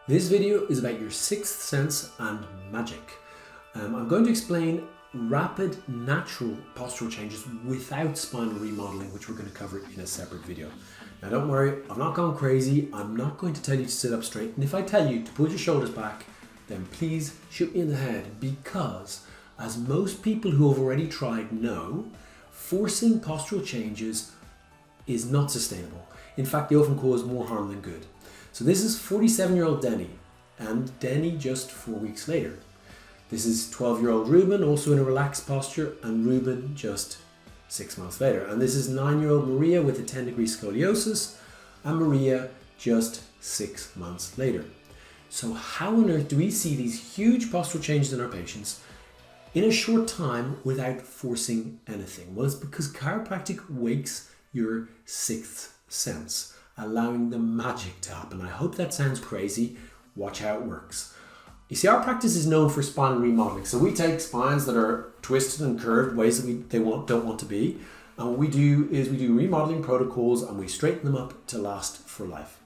This video is about your sixth sense and magic. I'm going to explain rapid, natural postural changes without spinal remodeling, which we're going to cover in a separate video. Now don't worry, I've not gone crazy. I'm not going to tell you to sit up straight. And if I tell you to put your shoulders back, then please shoot me in the head, because as most people who have already tried know, forcing postural changes is not sustainable. In fact, they often cause more harm than good. So this is 47-year-old Denny, and Denny just 4 weeks later. This is 12-year-old Ruben, also in a relaxed posture, and Ruben just 6 months later. And this is 9-year-old Maria with a 10-degree scoliosis, and Maria just 6 months later. So how on earth do we see these huge postural changes in our patients in a short time without forcing anything? Well, it's because chiropractic wakes your sixth sense, allowing the magic to happen. I hope that sounds crazy. Watch how it works. You see, our practice is known for spinal remodeling. So we take spines that are twisted and curved ways that don't want to be. And what we do is we do remodeling protocols and we straighten them up to last for life.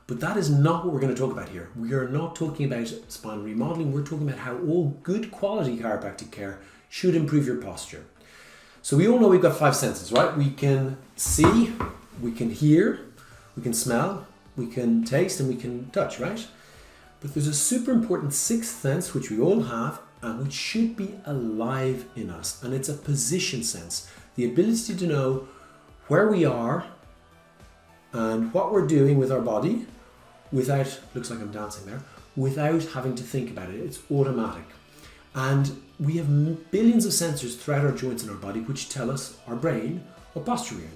But that is not what we're going to talk about here. We are not talking about spinal remodeling. We're talking about how all good quality chiropractic care should improve your posture. So we all know we've got five senses, right? We can see, we can hear, we can smell, we can taste, and we can touch, right? But there's a super important sixth sense which we all have and which should be alive in us, and it's a position sense. The ability to know where we are and what we're doing with our body without, looks like I'm dancing there, without having to think about it. It's automatic. And we have billions of sensors throughout our joints in our body which tell us our brain what posture we're in.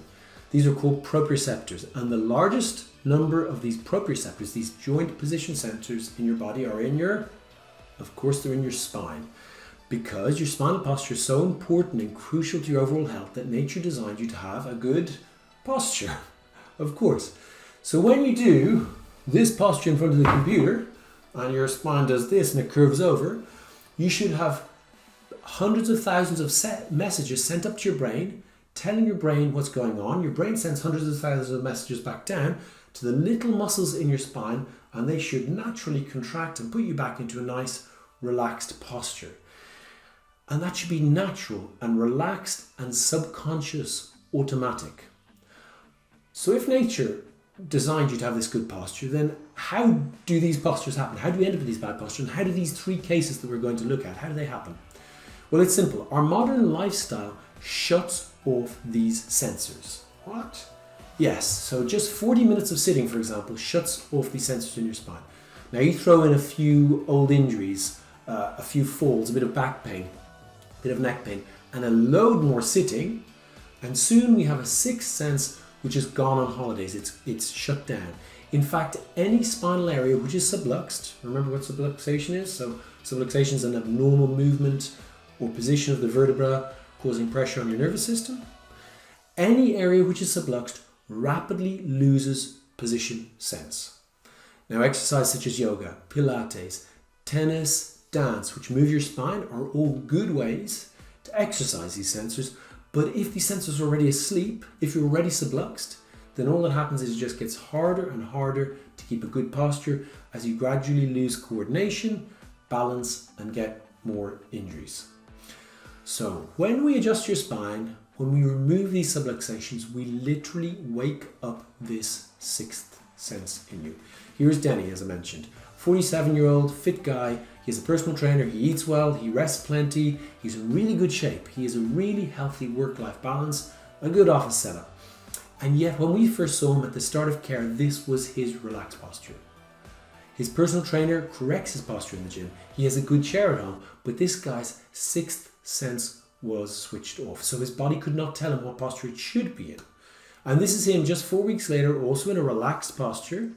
These are called proprioceptors, and the largest number of these proprioceptors, these joint position sensors in your body, are in of course they're in your spine, because your spinal posture is so important and crucial to your overall health that nature designed you to have a good posture, of course. So when you do this posture in front of the computer and your spine does this and it curves over, you should have hundreds of thousands of messages sent up to your brain telling your brain what's going on. Your brain sends hundreds of thousands of messages back down to the little muscles in your spine, and they should naturally contract and put you back into a nice relaxed posture. And that should be natural and relaxed and subconscious, automatic. So if nature designed you to have this good posture, then how do these postures happen? How do we end up with these bad postures? And how do these three cases that we're going to look at, how do they happen? Well, it's simple. Our modern lifestyle shuts off these sensors. What? Yes, so just 40 minutes of sitting, for example, shuts off these sensors in your spine. Now you throw in a few old injuries, a few falls, a bit of back pain, a bit of neck pain, and a load more sitting, and soon we have a sixth sense which has gone on holidays. It's shut down. In fact, any spinal area which is subluxed, remember what subluxation is? So subluxation is an abnormal movement or position of the vertebra causing pressure on your nervous system. Any area which is subluxed rapidly loses position sense. Now exercise such as yoga, pilates, tennis, dance, which move your spine, are all good ways to exercise these sensors. But if these sensors are already asleep, if you're already subluxed, then all that happens is it just gets harder and harder to keep a good posture as you gradually lose coordination, balance, and get more injuries. So when we adjust your spine, when we remove these subluxations, we literally wake up this sixth sense in you. Here's Denny, as I mentioned, 47-year-old fit guy. He's a personal trainer. He eats well. He rests plenty. He's in really good shape. He has a really healthy work-life balance, a good office setup. And yet when we first saw him at the start of care, this was his relaxed posture. His personal trainer corrects his posture in the gym. He has a good chair at home, but this guy's sixth sense was switched off. So his body could not tell him what posture it should be in. And this is him just 4 weeks later, also in a relaxed posture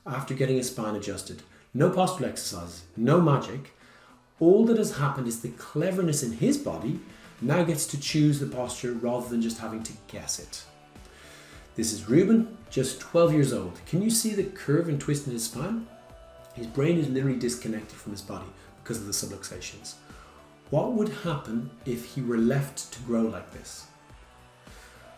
after getting his spine adjusted. No postural exercises, no magic. All that has happened is the cleverness in his body now gets to choose the posture rather than just having to guess it. This is Ruben, just 12 years old. Can you see the curve and twist in his spine? His brain is literally disconnected from his body because of the subluxations. What would happen if he were left to grow like this?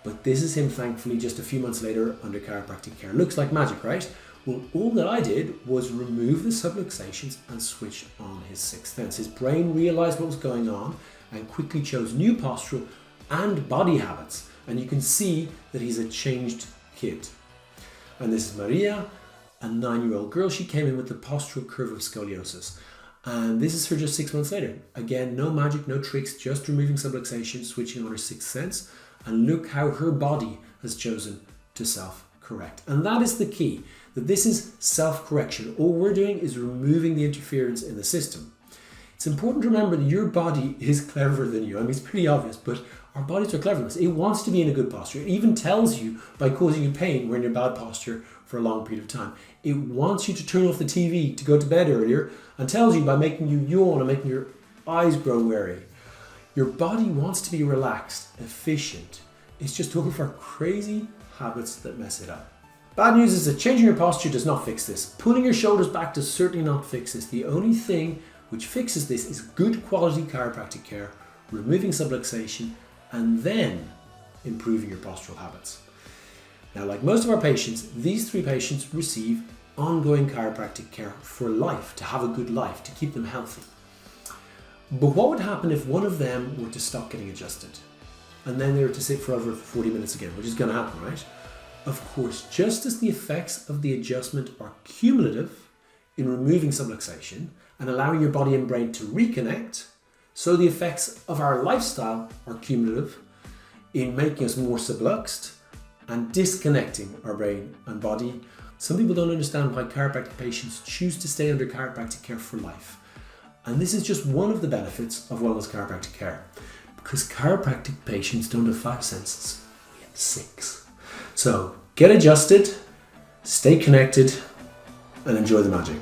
But this is him, thankfully, just a few months later under chiropractic care. Looks like magic, right? Well, all that I did was remove the subluxations and switch on his sixth sense. His brain realized what was going on and quickly chose new postural and body habits. And you can see that he's a changed kid. And this is Maria, a 9-year-old girl. She came in with the postural curve of scoliosis. And this is her just 6 months later. Again, no magic, no tricks, just removing subluxation, switching on her sixth sense. And look how her body has chosen to self-correct. And that is the key, that this is self-correction. All we're doing is removing the interference in the system. It's important to remember that your body is cleverer than you. I mean, it's pretty obvious, but our bodies are clever. It wants to be in a good posture. It even tells you by causing you pain when you're in bad posture for a long period of time. It wants you to turn off the TV to go to bed earlier and tells you by making you yawn and making your eyes grow weary. Your body wants to be relaxed, efficient. It's just all of our crazy habits that mess it up. Bad news is that changing your posture does not fix this. Pulling your shoulders back does certainly not fix this. The only thing which fixes this is good quality chiropractic care, removing subluxation, and then improving your postural habits. Now, like most of our patients, these 3 patients receive ongoing chiropractic care for life, to have a good life, to keep them healthy. But what would happen if one of them were to stop getting adjusted? And then they were to sit for over 40 minutes again, which is going to happen, right? Of course, just as the effects of the adjustment are cumulative in removing subluxation and allowing your body and brain to reconnect, so the effects of our lifestyle are cumulative in making us more subluxed and disconnecting our brain and body. Some people don't understand why chiropractic patients choose to stay under chiropractic care for life. And this is just one of the benefits of wellness chiropractic care. Because chiropractic patients don't have 5 senses, we have 6. So get adjusted, stay connected, and enjoy the magic.